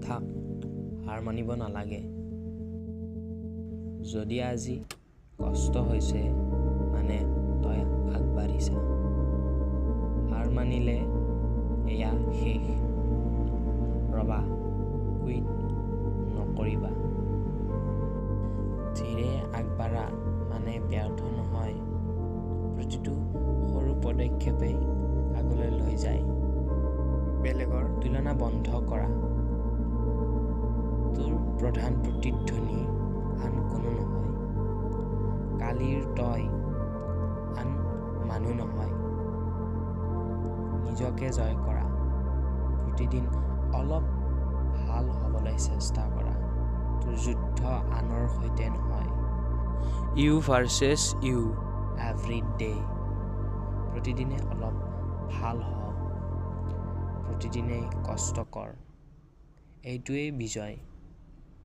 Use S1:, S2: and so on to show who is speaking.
S1: থাক, হাৰ মানিব নালাগে। যদি আজি কষ্ট হৈছে মানে তই আগবাঢ়িছা। হাৰ মানিলে এয়া শেষ। ৰবা, কুইট নকৰিবা। ধীৰে আগবাঢ়া মানে ব্যৰ্থ নহয়। প্ৰতিটো সৰু পদক্ষেপেই আগলৈ লৈ যায়। বেলেগৰ তুলনা বন্ধ কৰা। তোৰ প্ৰধান প্ৰতিধ্বনি আন কোনো নহয়। কালিৰ তই আন মানুহ নহয়। নিজকে জয় কৰা। প্ৰতিদিন অলপ ভাল হ'বলৈ চেষ্টা কৰা। তোৰ যুদ্ধ আনৰ সৈতে নহয়। You versus you every day. প্ৰতিদিনে অলপ ভাল হ। প্ৰতিদিনেই কষ্ট কৰ। এইটোৱেই বিজয়।